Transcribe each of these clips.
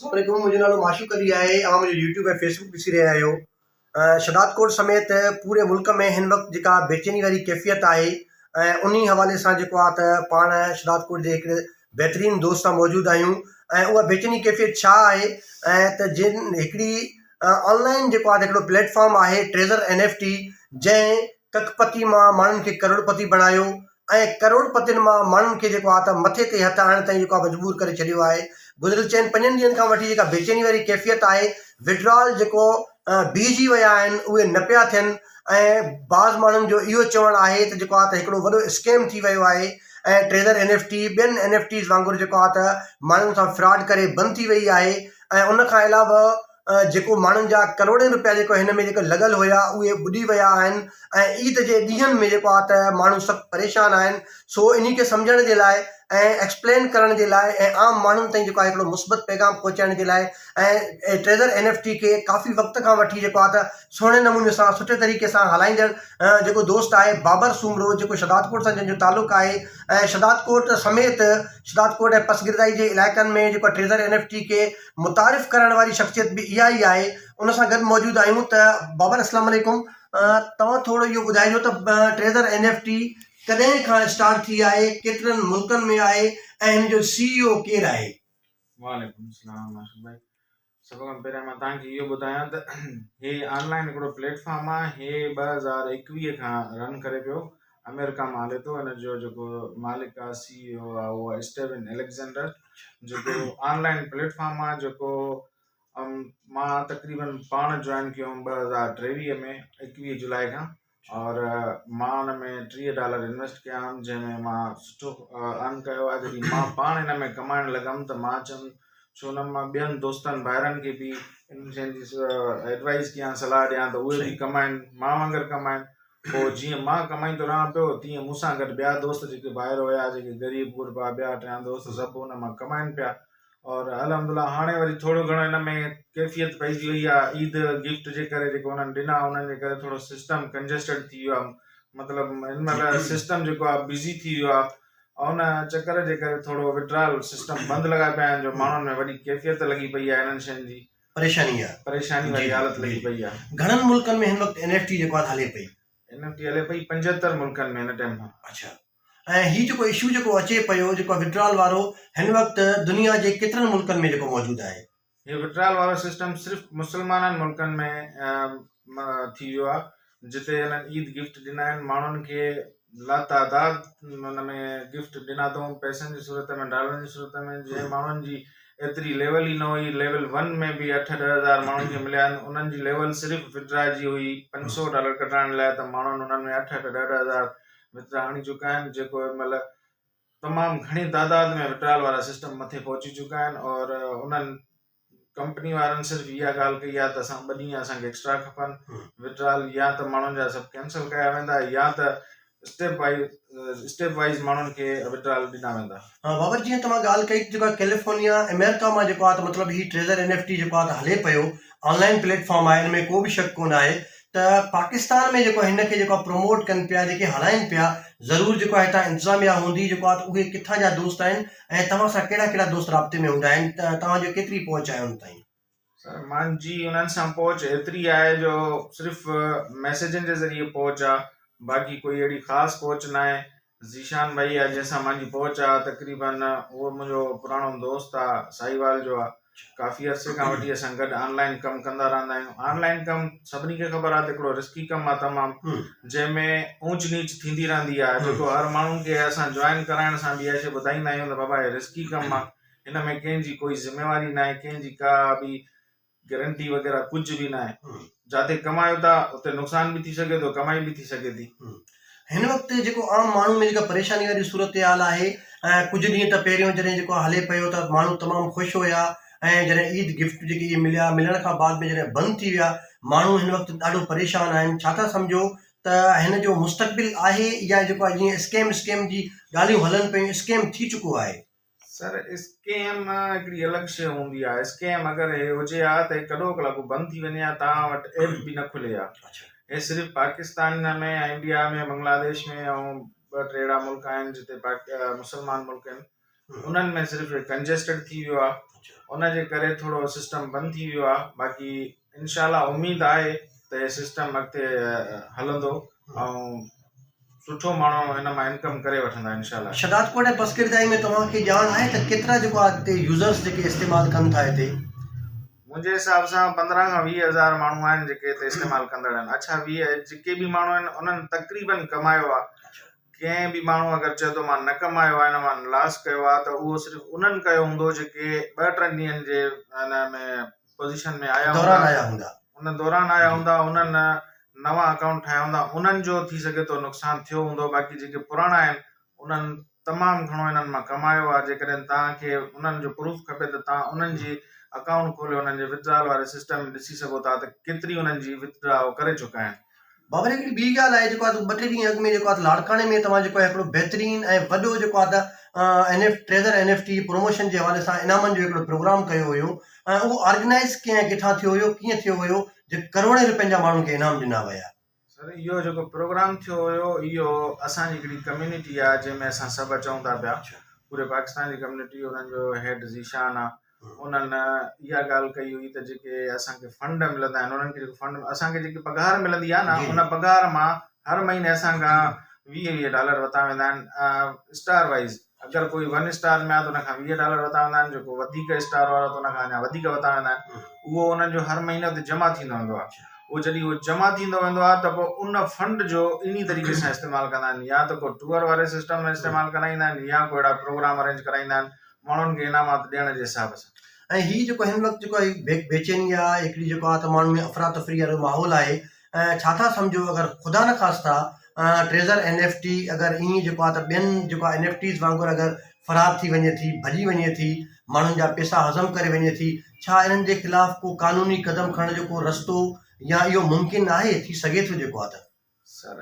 अस्सलामुअलैकुम, मुंहिंजो नालो माशूक अली आहे। तव्हां मुंहिंजो यूट्यूब ऐं फेसबुक ॾिसी रहिया आहियो। शदाद कोट समेत पूरे मुल्क में हिन वक़्तु जेका बेचैनी वारी कैफ़ियत आहे ऐं उन हवाले सां जेको आहे त पाण शदाद कोट जे हिकिड़े बहितरीनु दोस्त सां मौजूदु आहियूं। ऐं उहा बेचैनी कैफ़ियत छा आहे ऐं त जिन हिकिड़ी ऑनलाइन जेको आहे हिकिड़ो प्लेटफॉर्म आहे ट्रेज़र NFT, जंहिं कखपति मां माण्हुनि खे करोड़पति बणायो ऐं करोड़पतियुनि मां माण्हुनि खे जेको आहे त मथे ते हथु आणण ताईं जेको आहे मजबूर करे छॾियो आहे। गुज़िरियल 4-5 ॾींहंनि खां वठी जेका बेचैनी वारी कैफ़ियत आहे, विड्रॉल जेको बीहजी विया आहिनि उहे न पिया थियनि। ऐं बाज़ माण्हुनि जो इहो चवणु आहे त जेको आहे त हिकिड़ो वॾो स्कैम थी वियो आहे ऐं ट्रेज़र NFT ॿियनि NFTs वांगुरु जेको आहे त माण्हुनि सां फ्रॉड करे बंदि थी वई आहे। ऐं उन खां अलावा जेको माण्हुनि जा करोड़नि रुपया जेको हिन में जेके लॻल हुया उहे ॿुॾी विया आहिनि ऐं ईद जे ॾींहंनि में जेको आहे त माण्हू सभु परेशान आहिनि। सो इन खे सम्झण जे लाइ ऐं एक्सप्लेन करण जे लाइ ऐं आम माण्हुनि ताईं जेको आहे हिकिड़ो मुस्बत पैगाम पहुचाइण जे लाइ ऐं ट्रेज़र NFT खे काफ़ी वक़्त खां वठी जेको आहे त सुहिणे नमूने सां सुठे तरीक़े सां हलाईंदड़ जेको दोस्त आहे बाबर सूमरो, जेको शदाद कोट सां जंहिंजो तालुक़ु आहे ऐं शदाद कोट समेत शदाद कोट ऐं पसगिरदाई जे इलाइक़नि में जेको ट्रेज़र NFT खे मुतारिफ़ करण वारी शख़्सियत बि इहा ई आहे। उन सां गॾु मौजूदु आहियूं। त बाबर अस्सलाम वालेकुम, तव्हां थोरो इहो ॿुधाइजो त ट्रेज़र NFT कॾहिं खां स्टार्ट थी आहे, केतिरनि मुल्कनि में आहे ऐं हिन जो CEO केरु आहे? वालेकुम सलाम माशूक भाई। सब खां पहिरियों मां तव्हांखे इहो ॿुधायां त हे ऑनलाइन हिकिड़ो प्लेटफॉर्म आहे। हे 2021 खां रन करे पियो, अमेरिका मां हले थो। हिन जो जेको मालिक आहे CEO आहे उहो स्टीवन एलेक्जेंडर। जेको ऑनलाइन प्लेटफॉर्म आहे जेको मां तक़रीबन पाण जॉइन कयो 2023 में 21 जुलाई खां। और मां हुन में $30 इन्वेस्ट कया आहिनि, जंहिंमें मां सुठो अर्न कयो आहे। जॾहिं मां पाण हिन में कमाइण लॻमि त मां चयुमि छो न मां ॿियनि दोस्तनि भाइरनि खे बि इन शयुनि जी एडवाइस कयां, सलाह ॾियां त उहे बि कमाइनि, मां वांगुरु कमाइनि। पोइ जीअं मां कमाईंदो रहां पियो तीअं मूंसां गॾु ॿिया दोस्त जेके ॿाहिरि हुया, जेके ग़रीब गुरबा ॿिया 3 दोस्त सभु हुन मां कमाइनि पिया। और अल्हम्दुलिल्लाह हाणे वरी थोरो घणो हिन में कैफ़ियत पइजी वई आहे। ईद गिफ्ट जे करे जेको हुननि ॾिना उन्हनि जे करे थोरो सिस्टम कंजेस्टेड थी वियो आहे। मतिलबु हिन महिल सिस्टम जेको आहे बिज़ी थी वियो आहे ऐं उन चकर जे करे थोरो विड्रॉल सिस्टम बंदि लॻा पिया आहिनि। जो माण्हुनि में वॾी कैफ़ियत लॻी पई आहे, हिननि शयुनि जी परेशानी वारी हालत लॻी पई आहे। घणनि मुल्कनि में हिन वक़्तु NFT जेको आहे हले पई? NFT हले पई 75 मुल्कनि में हिन टाइम खां। अच्छा, ऐं हीउ जेको इशू जेको अचे पियो जेको विड्रॉल वारो, हिन वक़्तु दुनिया जे केतिरनि मुल्कनि में जेको मौजूदु आहे? हे विड्रॉल वारो सिस्टम सिर्फ़ु मुस्लमाननि मुल्कनि में थी वियो आहे, जिते हिननि ईद गिफ्ट ॾिना आहिनि माण्हुनि खे। लातादाद हुन में गिफ्ट ॾिना अथऊं, पैसनि जी सूरत में, डॉलरनि जी सूरत में। जंहिं माण्हुनि जी एतिरी लेवल ई न हुई, लेवल 1 में बि 8-10 हज़ार माण्हुनि खे मिलिया आहिनि। उन्हनि जी लेवल सिर्फ़ु विड्रॉ जी हुई $500 कढाइण लाइ, त माण्हुनि उन्हनि में 8-10 हज़ार विड्रॉ हणी चुका आहिनि, जेको मतिलबु तमामु घणी तादाद में विड्रॉल वारा सिस्टम मथे पहुची चुका आहिनि। और उन्हनि कंपनी वारनि सिर्फ़ु इहा ॻाल्हि कई आहे त असां 2 ॾींहं असांखे एक्स्ट्रा खपनि विड्रॉल, या त माण्हुनि जा सभु कैंसिल कया वेंदा या त स्टेप वाइज़ माण्हुनि खे विड्रॉल ॾिना वेंदा। बाबर, जीअं तव्हां ॻाल्हि कई जेको कैलिफोर्निया अमेरिका मां जेको आहे त मतिलबु हीउ ट्रेज़र NFT जेको आहे त हले पियो, ऑनलाइन प्लेटफॉर्म आहे, हिन में को बि शक कोन आहे। त पाकिस्तान में जेको हिन खे जेको प्रमोट कनि पिया, जेके हलाइनि पिया, ज़रूरु जेको आहे हितां इंतिज़ामिया हूंदी जेको आहे त उहे किथां जा दोस्त आहिनि ऐं तव्हां सां कहिड़ा कहिड़ा दोस्त राब्ते में हूंदा आहिनि, त तव्हांजो केतिरी पहुच आहे हुन ताईं? सर मुंहिंजी उन्हनि सां पहुच एतिरी आहे जो सिर्फ़ु मैसेजनि जे ज़रिए पहुच आहे, बाक़ी कोई अहिड़ी ख़ासि पहुच न आहे। ज़ीशान भाई आहे जंहिंसां मुंहिंजी पहुच आहे, तक़रीबन उहो मुंहिंजो पुराणो दोस्त आहे, साहिवाल जो आहे। काफ़ी अरसे खां वठी असां गॾु ऑनलाइन कमु कंदा रहंदा आहियूं। ऑनलाइन कमु सभिनी खे ख़बर आहे त हिकिड़ो रिस्की कमु आहे तमामु, जंहिंमें ऊंच नीच थींदी रहंदी आहे। जेको हर माण्हुनि खे असां जॉइन कराइण सां बि ऐसे ॿुधाईंदा आहियूं त बाबा हे रिस्की कमु आहे, हिन में कंहिंजी कोई ज़िम्मेवारी न आहे, कंहिंजी का बि गारंटी वग़ैरह कुझु बि न आहे। जिते कमायो था उते नुक़सान बि थी सघे थो, कमाई बि थी सघे थी। हिन वक़्तु जेको आम माण्हू में जेका परेशानी वारी सूरत हाल आहे, ऐं कुझु ॾींहं त पहिरियों जॾहिं जेको हले पियो त माण्हू तमामु ख़ुशि हुया, ऐं जॾहिं ईद गिफ्ट जेके इहे मिलण खां बाद में जॾहिं बंदि थी विया, माण्हू हिन वक़्तु ॾाढो परेशान आहिनि। छा था सम्झो त हिन जो मुस्तक़बिल आहे या जेको आहे जीअं स्कैम जी ॻाल्हियूं हलनि पियूं, स्कैम थी चुको आहे? सर स्कैम हिकिड़ी अलॻि शइ हूंदी आहे। स्कैम अगरि हे हुजे हा त कॾो कलाकु बंदि थी वञे हा, तव्हां वटि ऐप बि न खुले हा। हे सिर्फ़ु पाकिस्तान में, इंडिया में, बांग्लादेश में ऐं 2-3 अहिड़ा मुल्क आहिनि जिते मुस्लमान मुल्क आहिनि, उन्हनि में सिर्फ़ु कंजेस्टेड थी वियो आहे, उनजे करे थोरो सिस्टम बंदि थी वियो आहे। बाक़ी इनशाला उमेद आहे त हे सिस्टम अॻिते हलंदो ऐं सुठो माण्हू हिन मां इनकम करे वठंदा इनशाला। शदादकोट ऐं पसकिरदाई में तव्हांखे ॼाण आहे त केतिरा जेको आहे हिते यूज़र्स जेके इस्तेमालु कनि था हिते? मुंहिंजे हिसाब सां 15 खां 20 हज़ार माण्हू आहिनि जेके हिते इस्तेमालु कंदड़ आहिनि। अच्छा, 20 जेके बि माण्हू आहिनि उन्हनि तक़रीबन कमायो आहे। कंहिं बि माण्हू अगरि चए थो मां न कमायो आहे, हिन मां लॉस कयो आहे, त उहो सिर्फ़ु उन्हनि कयो हूंदो जेके 2-3 ॾींहंनि जे हिन में पोज़ीशन में आया हूंदा, उन दौरान आया हूंदा, उन्हनि नवां अकाउंट ठाहिया हूंदा, उन्हनि जो थी सघे थो नुक़सानु थियो हूंदो। बाक़ी जेके पुराणा आहिनि उन्हनि तमामु घणो हिननि मां कमायो आहे। जेकॾहिं तव्हांखे उन्हनि जो प्रूफ खपे त तव्हां उन्हनि जी अकाउंट खोलियो, उन्हनि जे विथड्रॉल वारे सिस्टम में ॾिसी सघो था त केतिरी उन्हनि जी विथड्रॉ करे चुका आहिनि। बाबर हिकिड़ी ॿी ॻाल्हि आहे जेको आहे 2-3 ॾींहं अॻु में जेको आहे लाड़काणे में तव्हां जेको आहे हिकिड़ो बहितरीनु ऐं वॾो जेको आहे त ट्रेज़र NFT प्रमोशन जे हवाले सां इनामनि जो हिकिड़ो प्रोग्राम कयो हुयो ऐं उहो ऑर्गेनाइज़ किथां थियो हुयो, कीअं थियो हुयो जे करोड़े रुपयनि जा माण्हुनि खे इनाम ॾिना विया? सर, इहो जेको प्रोग्राम थियो हुयो इहो असांजी हिकिड़ी कम्युनिटी आहे जंहिंमें असां सभु अचूं था पिया, पूरे पाकिस्तान जी कम्युनिटी। उन्हनि जो हेड ज़ीशान आहे, उन्हनि इहा ॻाल्हि कई हुई त जेके असांखे फंड मिलंदा आहिनि, उन्हनि खे जेको फंड असांखे जेकी पघार मिलंदी आहे न, उन पघार मां हर महीने असांखां $20 वरिता वेंदा आहिनि स्टार वाइज़। अगरि कोई 1 स्टार में आहे त उनखां $20 वरिता वेंदा आहिनि, जेको वधीक स्टार वारो त उनखां अञा वधीक वरिता वेंदा आहिनि। उहो उन्हनि जो हर महीने उते जमा थींदो वेंदो आहे। उहो जॾहिं उहो जमा थींदो वेंदो आहे त पोइ उन फंड जो इन तरीक़े सां इस्तेमालु कंदा आहिनि, या त को टूर वारे सिस्टम में इस्तेमालु कराईंदा आहिनि, या को अहिड़ा प्रोग्राम अरेंज कराईंदा आहिनि माण्हुनि खे इनामात ॾियण जे हिसाब सां। ऐं हीअ जेको हिन वक़्तु जेको आहे बेचैनी आहे, हिकिड़ी जेको आहे त माण्हुनि में अफ़रा तफ़री वारो माहौल आहे, ऐं छा था सम्झो अगरि ख़ुदा न ख़ास्ता ट्रेज़र NFT अगरि ईअं जेको आहे त ॿियनि जेको आहे NFTs वांगुरु अगरि फ़रार थी वञे थी, भॼी वञे थी, माण्हुनि जा पैसा हज़म करे वञे थी, छा इन्हनि जे ख़िलाफ़ु को क़ानूनी क़दम खणण जो को रस्तो या इहो मुमकिन आहे, थी सघे थो जेको आहे त? सर,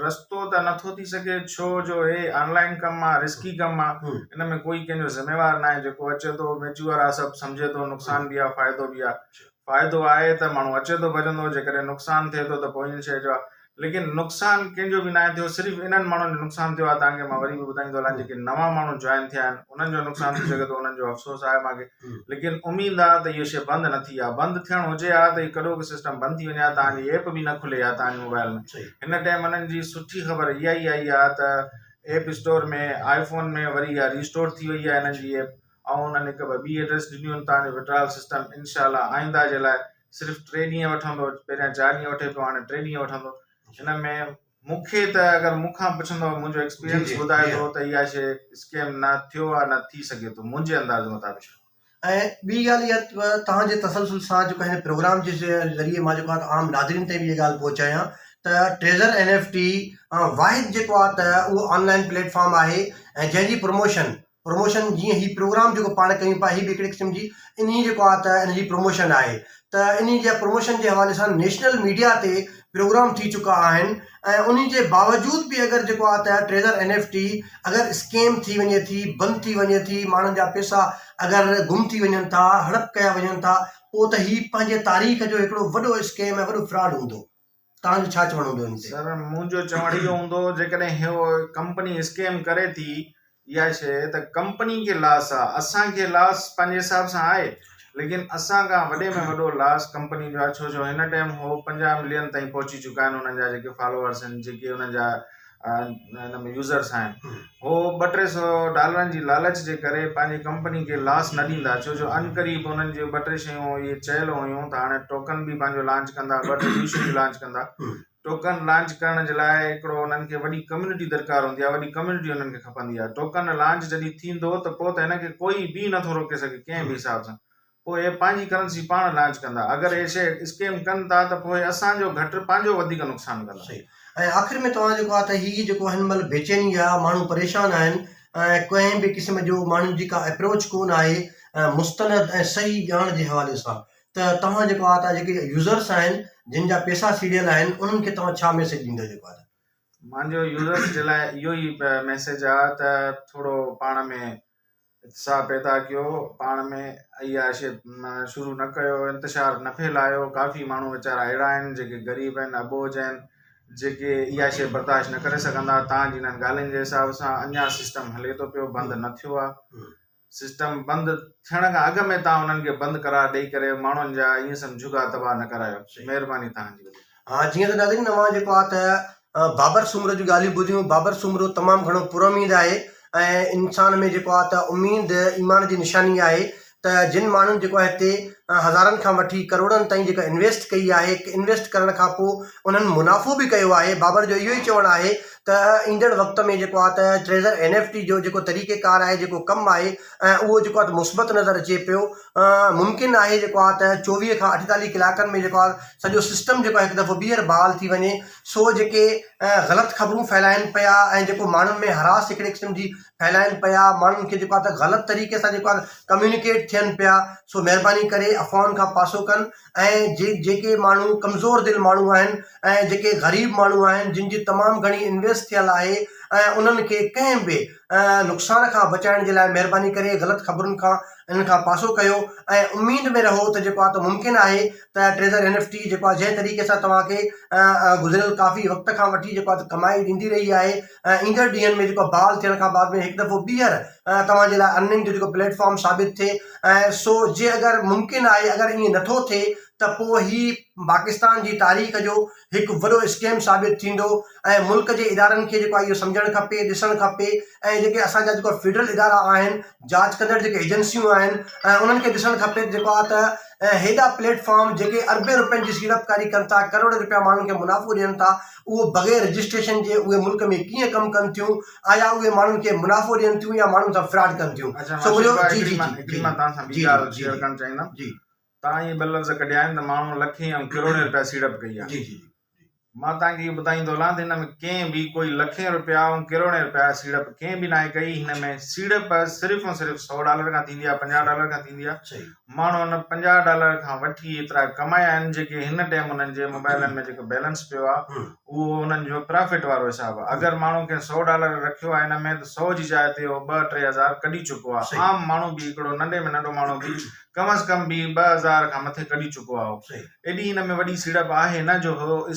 रस्तो त नथो थी सघे, छो जो हे ऑनलाइन कमु आहे, रिस्की कमु आहे। हिन में कोई कंहिंजो ज़िम्मेवार न आहे। जेको अचे थो मैच्योर आहे, सभु सम्झे थो, नुक़सान बि आहे, फ़ाइदो बि आहे। फ़ाइदो आहे त माण्हू अचे थो भॼंदो, जेकॾहिं नुक़सानु थिए थो त पोइ इन शइ जो आहे। लेकिन नुक़सानु कंहिंजो बि न आहे थियो, सिर्फ़ु इन्हनि माण्हुनि जो नुक़सानु थियो आहे। तव्हांखे मां वरी बि ॿुधाईंदो हलां, जेके नवां माण्हू जॉइन थिया आहिनि उन्हनि जो नुक़सानु थी सघे थो, उन्हनि जो अफ़सोस आहे मूंखे। लेकिन उमेद आहे त इहो शइ बंदि न थी आहे। बंदि थियणु हुजे हा त कॾो बि सिस्टम बंदि थी वञे हा, तव्हांजी ऐप बि न खुले हा तव्हांजे मोबाइल में। हिन टाइम उन्हनि जी सुठी ख़बर इहा ई आई आहे त ऐप स्टोर में आईफोन में वरी इहा रिस्टोर थी वई आहे हिननि जी ऐप, ऐं उन्हनि हिकु ॿी एड्रेस ॾिनियूं आहिनि। तव्हांजो विड्रॉल सिस्टम इनशाला आईंदा जे लाइ सिर्फ़ु 3 ॾींहं वठंदो, पहिरियां 4 ॾींहं वठे पियो, हाणे 3 ॾींहं वठंदो। हिन में मूंखे त अगरि मूंखां पुछंदो, मुंहिंजो एक्सपीरियंस ॿुधाए थो त इहा शइ स्कैम न थियो आहे, न थी सघे थो मुंहिंजे अंदाज़ मुताबिक़। ऐं ॿी ॻाल्हि इहा तव्हांजे तसलसल सां जेको हिन प्रोग्राम जे ज़रिए मां जेको आहे आम नाज़रीन ताईं बि इहा ॻाल्हि पहुचायां त ट्रेज़र NFT वाहिद जेको आहे त उहो ऑनलाइन प्लेटफॉर्म आहे ऐं जंहिंजी प्रमोशन जीअं ही प्रोग्राम जेको पाण कयूं पिया, ही बि हिकिड़े क़िस्म जी इन जेको आहे त इन जी प्रमोशन आहे। त इन जे प्रमोशन जे हवाले सां नेशनल मीडिया ते प्रोग्राम थी चुका आहिनि, ऐं उन जे बावजूद बि अगरि जेको आहे त ट्रेज़र NFT अगरि स्कैम थी वञे थी, बंदि थी वञे थी, माण्हुनि जा पैसा अगरि गुम थी वञनि था, हड़प कया वञनि था, पोइ त ही पंहिंजे तारीख़ जो हिकिड़ो वॾो स्कैम ऐं वॾो फ्रॉड हूंदो। तव्हांजो छा चवणो हूंदो? सर, मुंहिंजो चवण इहो हूंदो, जेकॾहिं इहो कंपनी स्कैम करे थी इहा शइ, त कंपनी खे लॉस आहे, असांखे लॉस पंहिंजे हिसाब सां आहे, लेकिन असांखां वॾे में वॾो लॉस कंपनी जो आहे। छो जो हिन टाइम हो 50 मिलियन ताईं पहुची चुका आहिनि। उन्हनि जा जेके फॉलोअर्स आहिनि, जेके उन्हनि जा हिन में यूज़र्स आहिनि, हो $200-300 जी लालच जे करे पंहिंजी कंपनी खे लॉस न ॾींदा। छो जो अनक़रीब उन्हनि जूं 2-3 शयूं इहे चयल हुयूं त हाणे टोकन बि पंहिंजो लॉन्च कंदा, 2-3 शयूं लॉन्च कंदा। टोकन लॉन्च करण जे लाइ हिकिड़ो उन्हनि खे वॾी कम्युनिटी दरकार हूंदी आहे, वॾी कम्युनिटी उन्हनि खे खपंदी आहे। टोकन लॉन्च जॾहिं थींदो त पोइ त हिनखे कोई बि नथो रोके सघे कंहिं बि हिसाब सां। पोइ हे पंहिंजी करेंसी पाण लॉन्च कंदा। अगरि हे शइ स्कैम कनि था त पोइ असांजो घटि पंहिंजो वधीक नुक़सानु कंदा। ऐं आख़िर में तव्हां जेको आहे त हीअ जेको हिन महिल बेचैनी आहे, माण्हू परेशान आहिनि, ऐं कंहिं बि क़िस्म जो माण्हुनि जी का अप्रोच कोन आहे मुस्तनद ऐं सही ॼाण जे हवाले सां, त तव्हां जेको आहे त जेके यूज़र्स आहिनि जिन जा पैसा सीड़ियल आहिनि, उन्हनि खे तव्हां छा मैसेज ॾींदो? जेको आहे मुंहिंजो यूज़र्स जे लाइ इहो ई मैसेज आहे त थोरो पाण में उत्साह पैदा कयो, पाण में इहा शइ शुरू न कयो, इंतिशार न फैलायो। काफ़ी माण्हू वीचारा अहिड़ा आहिनि जेके ग़रीब आहिनि, अबोज आहिनि, जेके इहा शइ बर्दाश्त न करे सघंदा तव्हांजी इन्हनि ॻाल्हियुनि जे हिसाब सां अञा सिस्टम हले थो पियो बंदि न थियो आहे सिस्टम बंदि थियण खां अॻु में तव्हां उन्हनि खे बंदि करार ॾेई करे माण्हुनि जा ईअं सम्झूं का तबाह न करायो महिरबानी तव्हांजी हा जीअं त नाज़रीन अवां जेको आहे त बाबर सूमर जूं ॻाल्हियूं ॿुधियूं बाबर सूमरो तमामु घणो पुरउमीद आहे ऐं इंसान में जेको आहे त उमीद ईमान जी निशानी आहे त जिन माण्हुनि जेको आहे हिते हज़ारनि खां वठी करोड़नि ताईं जेका इन्वेस्ट कई आहे इन्वेस्ट करण खां पोइ उन्हनि मुनाफ़ो बि कयो आहे बाबर जो इहो ई चवणु आहे त ईंदड़ वक़्त में जेको आहे त ट्रेज़र NFT जो जेको तरीक़ेकार आहे जेको कमु आहे ऐं उहो जेको आहे त मुस्बत नज़र अचे पियो मुमकिन आहे जेको आहे त 24 खां 48 कलाकनि में जेको आहे सॼो सिस्टम जेको आहे हिकु दफ़ो ॿीहर बहाल थी वञे सो जेके ग़लति ख़बरूं फैलाइनि पिया ऐं जेको माण्हुनि में हरास हिकिड़े क़िस्म जी फैलाइनि पिया माण्हुनि खे जेको आहे त ग़लति तरीक़े सां जेको आहे कम्यूनिकेट थियनि पिया सो महिरबानी करे अफ़वाहुनि खां पासो कनि ऐं जेके माण्हू कमज़ोर दिलि माण्हू आहिनि ऐं जेके ग़रीब माण्हू आहिनि जिन जी तमामु घणी इन्वेस्ट थियल आहे ऐं उन्हनि खे कंहिं बि नुक़सान खां बचाइण जे लाइ महिरबानी करे ग़लति ख़बरुनि खां इन्हनि खां पासो कयो ऐं उमेद में रहो त जेको आहे त मुमकिन आहे त ट्रेज़र NFT जेको आहे जंहिं तरीक़े सां तव्हांखे गुज़िरियल काफ़ी वक़्त खां वठी जेको आहे त कमाई ॾींदी रही आहे ईंदड़ ॾींहंनि में जेको बहाल थियण खां बाद में हिकु दफ़ो ॿीहर तव्हांजे लाइ अर्निंग जो जेको प्लेटफॉर्म साबित थिए ऐं सो जे अगरि मुमकिन आहे अगरि ईअं नथो थिए त पोइ ही पाकिस्तान जी तारीख़ जो हिकु वॾो स्कैम साबित थींदो ऐं मुल्क जे इदारनि खे जेको आहे इहो सम्झणु खपे ॾिसणु खपे ऐं जेके असांजा जेको फेडरल इदारा आहिनि जांच कंदड़ जेके एजेंसियूं आहिनि ऐं उन्हनि खे ॾिसणु खपे जेको आहे त हेॾा प्लेटफॉर्म जेके अरबे रुपयनि जी सीड़पकारी कनि था करोड़ रुपया माण्हुनि खे मुनाफ़ो ॾियनि था उहो बग़ैर रजिस्ट्रेशन जे उहे मुल्क में कीअं कमु कनि थियूं आया उहे माण्हुनि खे मुनाफ़ो ॾियनि थियूं या माण्हुनि सां फ्रॉड कनि थियूं जी तव्हां इहे ॿ लफ़्ज़ कढिया आहिनि त माण्हू लखे ऐं करोड़े रुपया सीड़प कई आहे मां तव्हांखे इहो ॿुधाईंदो हलां त हिन में कंहिं बि कोई लखे रुपया ऐं करोड़े रुपया सीड़प कंहिं बि न आहे कई हिन में सीड़प सिर्फ़ु ऐं सिर्फ़ु $100 खां थींदी आहे $50 खां थींदी आहे माण्हू हुन $50 खां वठी एतिरा कमाया आहिनि जेके हिन टाइम हुननि जे मोबाइलनि में जेको बैलेंस पियो आहे उहो हुननि जो प्रॉफिट वारो हिसाबु आहे अगरि माण्हू खे $100 रखियो आहे हिन में त 100 जी जाइ ते उहो 2-3 हज़ार कढी चुको आहे आम माण्हू बि हिकिड़ो नंढे में नंढो माण्हू बि कम अज़ कम बि 2000 खां मथे कढी चुको आहे एॾी हिन में वॾी सीड़प आहे न जो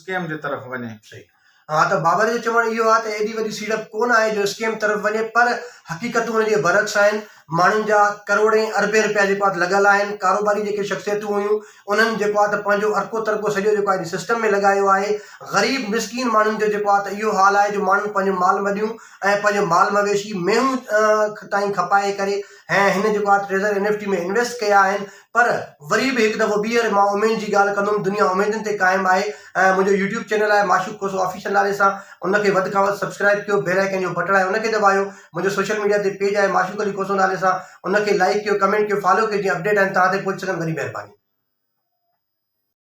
स्कैम जे तरफ़ वञे हा त बाबर जो चवणु इहो आहे त एॾी वॾी सीड़प कोन आहे जो स्कैम तरफ़ वञे पर हक़ीक़तूं हुनजे बरक्स आहिनि माण्हुनि जा करोड़े अरबे रुपया जेको आहे लॻल आहिनि कारोबारी जेके शख़्सियतूं हुयूं उन्हनि जेको आहे त पंहिंजो अर्को तरको सॼो जेको आहे सिस्टम में लॻायो आहे ग़रीब मिसकीन माण्हुनि जो जेको आहे त इहो हाल आहे जो माण्हू पंहिंजो माल मॾियूं ऐं पंहिंजो माल मवेशी मेहूं ताईं खपाए करे ऐं हिन जेको आहे ट्रेज़र NFT में इन्वेस्ट कया आहिनि पर वरी बि हिकु दफ़ो ॿीहर मां उमेद जी ॻाल्हि कंदुमि दुनिया उमेदुनि ते क़ाइमु आहे ऐं मुंहिंजो YouTube चैनल आहे माशूक खोसो ऑफिशियल नाले सां उनखे वधि खां वधि सब्सक्राइब कयो बेल आइकन जो बटण आहे उनखे दॿायो मुंहिंजो सोशल मीडिया ते पेज आहे माशूक अली खोसो नाले सां उनखे लाइक कयो कमेंट कयो फॉलो कयो जीअं अपडेट आहिनि तव्हां ते पहुची सघनि वॾी महिरबानी